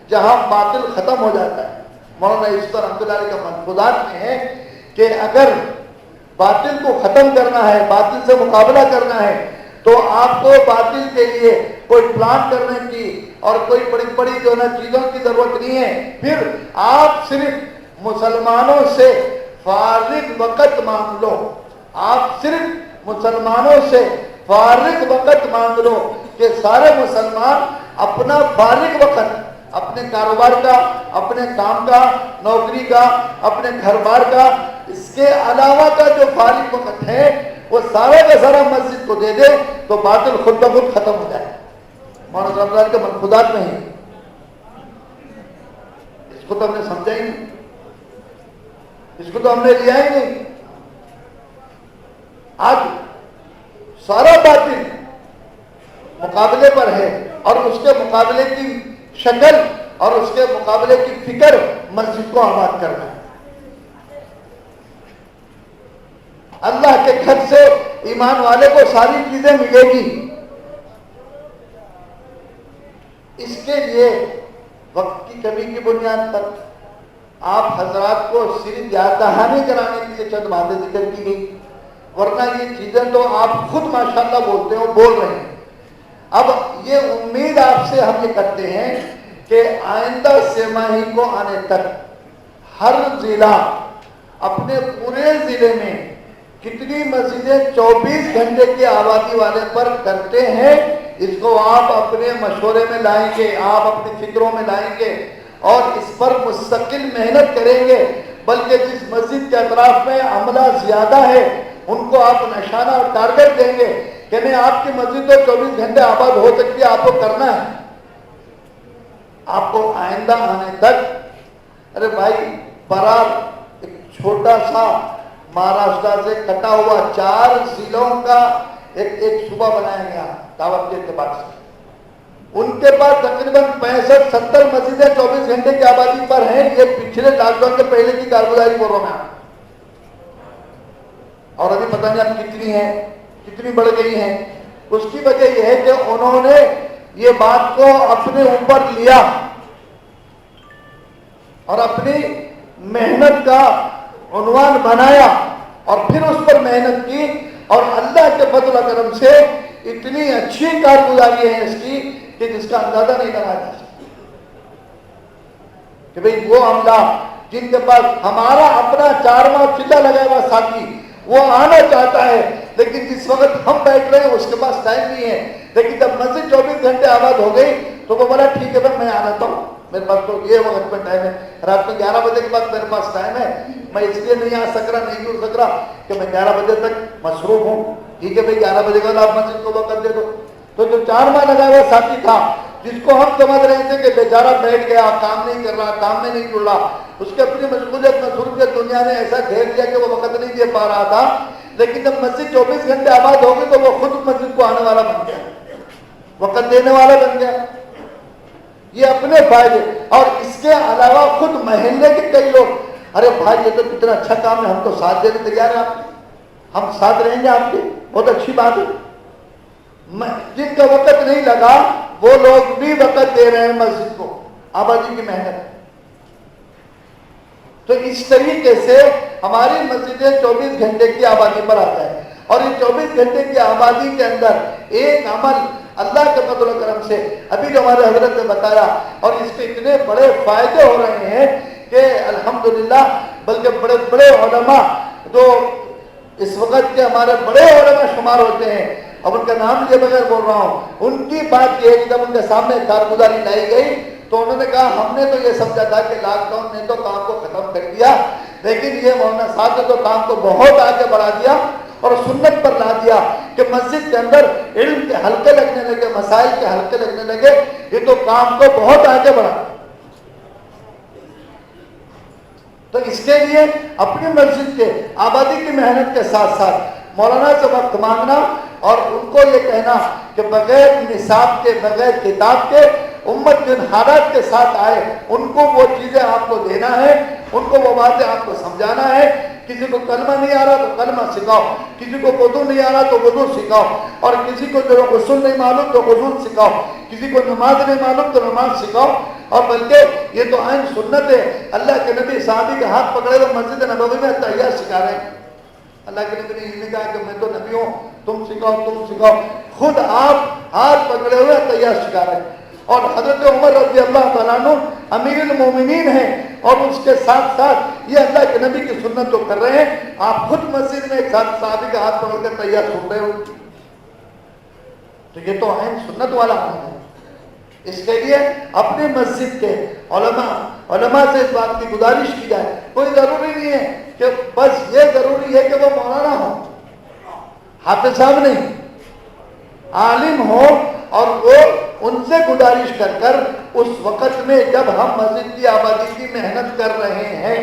جہاں باطل ختم ہو جاتا ہے. مولانا یوسف رحمۃ اللہ علیہ کے ملفوظات میں ہے کہ اگر باطل کو ختم کرنا ہے, باطل سے مقابلہ کرنا ہے, تو آپ کو باطل کے لیے کوئی پلان کرنے کی اور کوئی بڑی بڑی جو نا چیزوں کی ضرورت نہیں ہے. پھر آپ صرف مسلمانوں سے فارغ وقت مانگ لو. آپ صرف مسلمانوں سے فارغ وقت مانگ لو کہ سارے مسلمان اپنا فارغ وقت اپنے کاروبار کا, اپنے کام کا, نوکری کا, اپنے گھر بار کا, اس کے علاوہ کا جو فارغ وقت ہے وہ سارا کا سارا مسجد کو دے دے تو باطل خود بخود ختم ہو جائے. مولانا رمضان کے ملفوظات میں ہے. اس کو تو ہم نے سمجھا ہی نہیں, اس کو تو ہم نے لیا ہی نہیں. آج سارا باطل مقابلے پر ہے، اور اس کے مقابلے کی شکل اور اس کے مقابلے کی فکر مسجد کو آباد کرنا ہے۔ اللہ کے گھر سے ایمان والے کو ساری چیزیں ملے گی، اس کے لیے وقت کی کمی کی بنیاد پر آپ حضرات کو صرف یاد دہانی کرانے کے لیے چند باتیں ذکر کی گئی، ورنہ یہ چیزیں تو آپ خود ماشاءاللہ بولتے ہو، بول رہے ہیں۔ اب یہ امید آپ سے ہم یہ کرتے ہیں کہ آئندہ سہ ماہی کو آنے تک ہر ضلع اپنے پورے ضلع میں کتنی مسجدیں 24 گھنٹے کی آبادی والے پر کرتے ہیں، اس کو آپ اپنے مشورے میں لائیں گے، آپ اپنی فکروں میں لائیں گے اور اس پر مستقل محنت کریں گے، بلکہ جس مسجد کے اطراف میں عملہ زیادہ ہے ان کو آپ نشانہ اور ٹارگٹ دیں گے کہ نہیں آپ کی مسجد تو 24 گھنٹے آباد ہو سکتی ہے، آپ کو کرنا ہے۔ آپ کو آئندہ آنے تک، ارے بھائی برار ایک چھوٹا سا مہاراشٹر سے کٹا ہوا 4 ضلعوں کا ایک صوبہ بنایا گیا دعوت کے اعتبار سے، ان کے پاس تقریباً 65-70 مسجدیں 24 گھنٹے کی آبادی پر ہیں۔ یہ پچھلے لاک ڈاؤن کے پہلے کی کارگزاری بول رہا ہوں، اور ابھی پتہ نہیں اب کتنی ہیں، کتنی بڑھ گئی ہیں۔ اس کی وجہ یہ ہے کہ انہوں نے یہ بات کو اپنے اوپر لیا اور اپنی محنت کا عنوان بنایا اور پھر اس پر محنت کی، اور اللہ کے فضل و کرم سے اتنی اچھی کارگزاری ہے اس کی کہ جس کا اندازہ نہیں لگایا جا سکتا کہ بھئی وہ عملہ جن کے پاس ہمارا اپنا 4 ماہ چلا لگا ہوا ساتھی وہ آنا چاہتا ہے، لیکن جس وقت ہم بیٹھ رہے ہیں اس کے پاس ٹائم نہیں ہے، لیکن جب مسجد 24 گھنٹے آباد ہو گئی تو وہ بولا ٹھیک ہے بھائی میں آ جاتا ہوں، میرے پاس تو یہ وقت میں ٹائم ہے، رات میں 11 بجے کے بعد میرے پاس ٹائم ہے، میں اس لیے نہیں آ سک رہا، نہیں جڑ سک رہا کہ میں 11 بجے تک مصروف ہوں، ٹھیک ہے بھائی 11 بجے کے بعد آپ مسجد کو وقت دے دو۔ تو جو 4 ماہ لگا ہوا ساتھی تھا جس کو ہم سمجھ رہے تھے کہ بیچارہ بیٹھ گیا، کام نہیں کر رہا، کام میں نہیں جڑ رہا، اس کے اپنی مشغولیت مصروفیت دنیا نے ایسا گھیر دیا کہ وہ وقت نہیں دے پا رہا تھا، لیکن جب مسجد 24 گھنٹے آباد ہوگی تو وہ خود مسجد کو آنے والا بن گیا، وقت دینے والا بن گیا۔ یہ اپنے فائدے، اور اس کے علاوہ خود محلے کے کئی لوگ، ارے بھائی یہ تو کتنا اچھا کام ہے، ہم تو ساتھ دینے تیار ہیں، آپ ہم ساتھ رہیں گے، آپ کے بہت اچھی بات ہے۔ جن کا وقت نہیں لگا وہ لوگ بھی وقت دے رہے ہیں مسجد کو، آبادی کی محنت۔ تو اس طریقے سے ہماری مسجدیں 24 گھنٹے کی آبادی پر آتا ہے، اور اس 24 گھنٹے کی آبادی کے اندر ایک عمل اللہ کے فضل و کرم سے ابھی جو ہمارے حضرت نے بتایا، اور اس کے اتنے بڑے فائدے ہو رہے ہیں کہ الحمدللہ، بلکہ بڑے بڑے علماء جو اس وقت کے ہمارے بڑے علماء شمار ہوتے ہیں، اب ان کا نام لیے بغیر بول رہا ہوں، ان کی بات یہ ہے کہ جب ان کے سامنے کارگزاری لائی گئی تو انہوں نے کہا ہم نے تو یہ سمجھا تھا کہ لاک ڈاؤن نے تو کام کو ختم کر دیا، لیکن یہ مولانا صاحب نے تو کام کو بہت آگے بڑھا دیا اور سنت پر لا دیا کہ مسجد کے اندر علم کے حلقے لگنے لگے، مسائل کے حلقے لگنے لگے، یہ تو کام کو بہت آگے بڑھا۔ تو اس کے لیے اپنی مسجد کے آبادی کی محنت کے ساتھ ساتھ مولانا سے وقت مانگنا اور ان کو یہ کہنا کہ بغیر نصاب کے، بغیر کتاب کے امت جن حالات کے ساتھ آئے ان کو وہ چیزیں آپ کو دینا ہے، ان کو وہ باتیں آپ کو سمجھانا ہے۔ کسی کو کلمہ نہیں آ رہا تو کلمہ سکھاؤ، کسی کو وضو نہیں آ رہا تو وضو سکھاؤ، اور کسی کو جو غسل نہیں معلوم تو غسل سکھاؤ، کسی کو نماز نہیں معلوم تو نماز سکھاؤ۔ اور بلکہ یہ تو عین سنت ہے، اللہ کے نبی صحابی کے ہاتھ پکڑے تو مسجد نبوی میں تحیات سکھا رہے ہیں۔ اللہ کے نبی نے یہ نہیں کہا کہ میں تو نبی ہوں، تم سکھاؤ تم سکھاؤ، خود آپ ہاتھ پکڑے ہوئے تحیات سکھا رہے ہیں۔ اور حضرت عمر رضی اللہ تعالیٰ عنہ امیر المومنین ہیں، اور اس کے ساتھ ساتھ یہ اللہ کے نبی کی سنت تو کر رہے ہیں، آپ خود مسجد میں ایک ساتھ صحابی کا ہاتھ پکڑ کر تحیات سن رہے ہو، تو یہ تو عین سنت والا عمل ہے۔ اس کے لیے اپنی مسجد کے علماء سے اس بات کی گزارش کی جائے، کوئی ضروری نہیں ہے کہ بس یہ ضروری ہے کہ وہ مولانا ہو، حافظ صاحب نہیں، عالم ہو، اور وہ ان سے گزارش کر کر اس وقت میں جب ہم مسجد کی آبادی کی محنت کر رہے ہیں،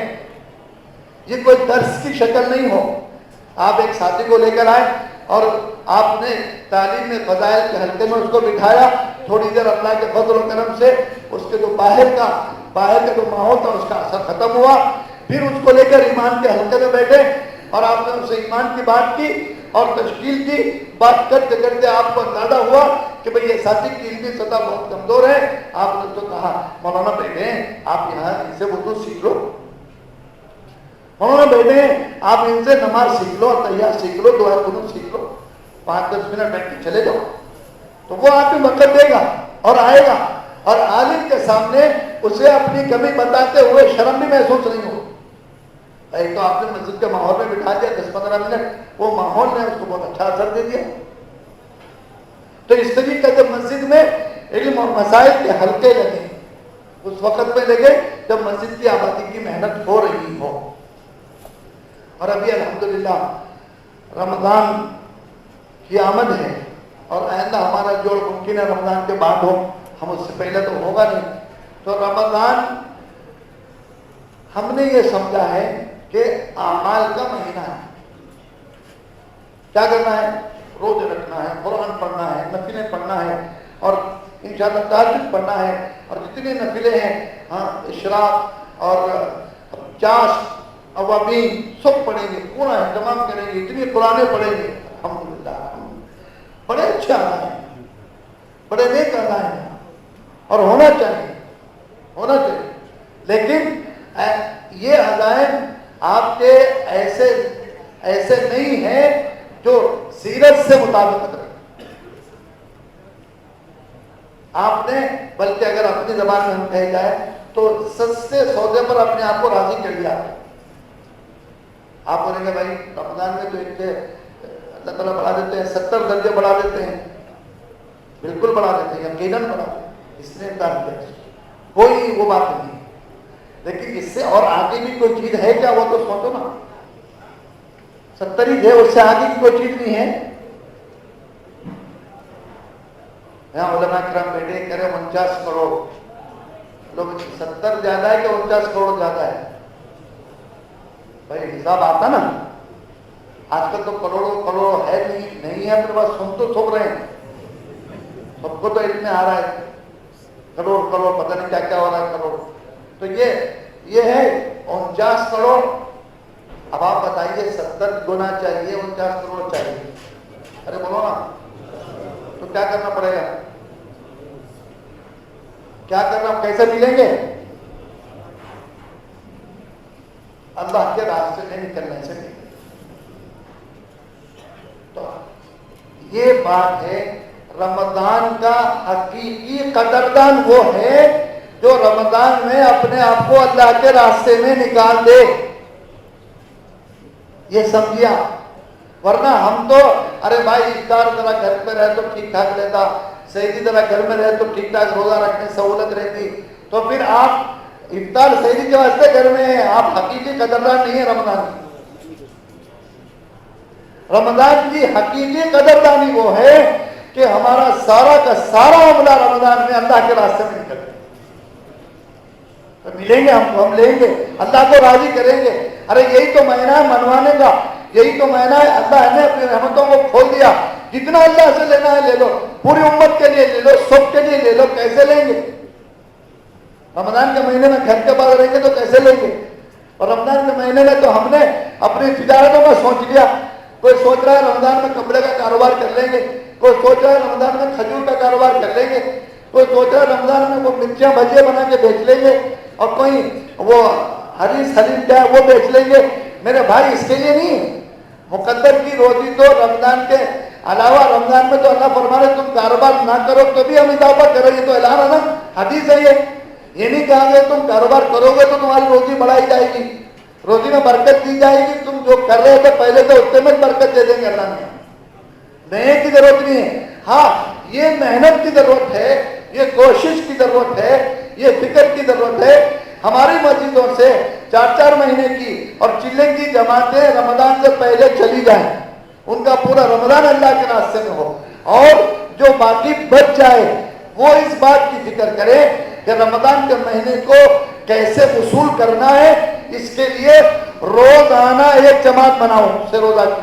یہ کوئی درس کی شکل نہیں ہو، آپ ایک ساتھی کو لے کر آئے اور آپ نے تعلیم میں فضائل کے حلقے میں اس کو بٹھایا، تھوڑی دیر اللہ کے فضل و کرم سے اس کے جو باہر کا جو ماحول تھا اس کا اثر ختم ہوا، پھر اس کو لے کر ایمان کے حلقے میں بیٹھے اور آپ نے اسے ایمان کی بات کی اور تشکیل کی بات کرتے کرتے آپ کو اندازہ ہوا کہ بھئی یہ ساتھی کی علمی سطح بہت کمزور ہے، آپ نے تو کہا مولانا بیٹھے آپ یہاں ان سے اردو سیکھ لو، مولانا بیٹھے آپ ان سے نماز سیکھ لو، تحیات سیکھ لو، دعا قنوت سیکھ لو، 5-10 منٹ بیٹھ کے چلے جاؤ، تو وہ آپ کو وقت دے گا اور آئے گا اور عالم کے سامنے اسے اپنی کمی بتاتے ہوئے شرم بھی محسوس نہیں ہو۔ ایک تو آپ نے مسجد کے ماحول میں بٹھا دیا 10-15 منٹ، وہ ماحول نے اس کو بہت اچھا اثر دے دیا۔ تو اس طریقے سے مسجد میں علم اور مسائل کے حلقے لگے، اس وقت میں لگے جب مسجد کی آبادی کی محنت ہو رہی ہو۔ اور ابھی الحمدللہ رمضان کی آمد ہے اور آئندہ ہمارا جوڑ ممکن ہے رمضان کے بعد ہو، ہم اس سے پہلے تو ہوگا نہیں۔ تو رمضان ہم نے یہ سمجھا ہے کہ اعمال کا مہینہ ہے، کیا کرنا ہے؟ روزے رکھنا ہے، قرآن پڑھنا ہے، نفلیں پڑھنا ہے اور انشاءاللہ تہجد پڑھنا ہے، اور جتنی نفلیں ہیں اشراق اور چاشت اوابین سب پڑھیں گے، پورا اہتمام کریں گے، اتنی قرآنیں پڑھیں گے، الحمدللہ بڑے اچھے آدھا ہیں، بڑے نیک آدھا ہیں اور ہونا چاہیے، لیکن یہ عزائم آپ کے ایسے نہیں ہیں جو سیرت سے مطابقت رکھیں، آپ نے بلکہ اگر اپنی زبان میں ہم کہے جائے تو سستے سودے پر اپنے آپ کو راضی کر لیا۔ آپ بولیں گے بھائی رمضان میں تو ایک اللہ تعالیٰ بڑھا دیتے ہیں، 70 درجے بڑھا دیتے ہیں، بالکل بڑھا دیتے ہیں، یقیناً بڑھا دیتے ہیں، اس نے امکان کیا، کوئی وہ بات نہیں، لیکن اس سے اور آگے بھی کوئی چیز ہے کیا؟ وہ تو سوچو نا، 70 ہی ہے، اس سے آگے کی کوئی چیز نہیں ہے۔ یہاں علماء کرام بیٹھے کرے 49 کروڑ لوگ، 70 زیادہ ہے کہ 49 کروڑ زیادہ ہے؟ بھائی حساب آتا نا، آج کل تو کروڑوں ہے نہیں ہے اپنے پاس، سن تو سب رہے ہیں، سب کو تو علم میں آ رہا ہے کروڑ پتہ نہیں کیا کیا ہو رہا ہے کروڑ، تو یہ ہے 49 کروڑ۔ اب آپ بتائیے 70 گنا چاہیے 49 کروڑ چاہیے، ارے بولو نا، تو کیا کرنا پڑے گا؟ کیا کرنا، کیسے ملیں گے؟ اللہ کے راستے میں نکلنے سے ملیں گے۔ تو یہ بات ہے، رمضان کا حقیقی قدردان وہ ہے جو رمضان میں اپنے آپ کو اللہ کے راستے میں نکال دے، یہ سمجھیا۔ ورنہ ہم تو ارے بھائی افطار ذرا گھر پہ رہے تو ٹھیک ٹھاک رہتا، سحری ذرا گھر میں رہے تو ٹھیک ٹھاک روزہ رکھنے سہولت رہتی، تو پھر آپ افطار سحری کے واسطے گھر میں ہیں، آپ حقیقی قدردان نہیں ہیں رمضان کی۔ رمضان کی حقیقی قدردانی وہ ہے کہ ہمارا سارا کا سارا عملہ رمضان میں اللہ کے راستے میں نکل جائے، تو ملیں گے ہم لیں گے، اللہ کو راضی کریں گے۔ ارے یہی تو مہینہ ہے منوانے کا، یہی تو مہینہ ہے، اللہ نے اپنی رحمتوں کو کھول دیا، جتنا اللہ سے لینا ہے لے لو، پوری امت کے لیے لے لو، سب کے لیے لے لو، کیسے لیں گے؟ رمضان کے مہینے میں گھر کے باہر رہیں گے تو کیسے لیں گے؟ اور رمضان کے مہینے میں تو ہم نے اپنی تجارتوں کا سوچ لیا، کوئی سوچ رہا ہے رمضان میں کپڑے کا کاروبار کر لیں گے، کوئی سوچ رہا ہے رمضان میں کھجور کا کاروبار کر لیں گے، کوئی سوچ رہا ہے رمضان میں وہ مرچیاں بھجیاں بنا کے بیچ لیں گے، اور کوئی وہ حریص حلیم کیا ہے وہ بیچ لیں گے۔ میرے بھائی اس کے لیے نہیں، مقدر کی روزی تو رمضان کے علاوہ رمضان میں تو اللہ فرما رہے تم کاروبار نہ کرو تو بھی ہم اضافہ کرو، یہ تو اعلان ہے نا، حدیث ہے یہ نہیں کہا گیا تم کاروبار کرو گے تو تمہاری روزی بڑھائی جائے گی، روزی میں برکت دی جائے گی، تم جو کر رہے تھے پہلے تو اس میں برکت دے دیں گے اللہ نے، نئے کی ضرورت نہیں ہے۔ ہاں یہ محنت کی ضرورت ہے، یہ کوشش کی ضرورت ہے، یہ فکر کی ضرورت ہے۔ ہماری مسجدوں سے 4 مہینے کی اور چلے کی جماعتیں رمضان سے پہلے چلی جائیں، ان کا پورا رمضان اللہ کے راستے میں ہو، اور جو باقی بچ جائے وہ اس بات کی فکر کرے کہ رمضان کے مہینے کو کیسے وصول کرنا ہے، اس کے لیے روزانہ ایک جماعت بناؤ سے روزہ کی،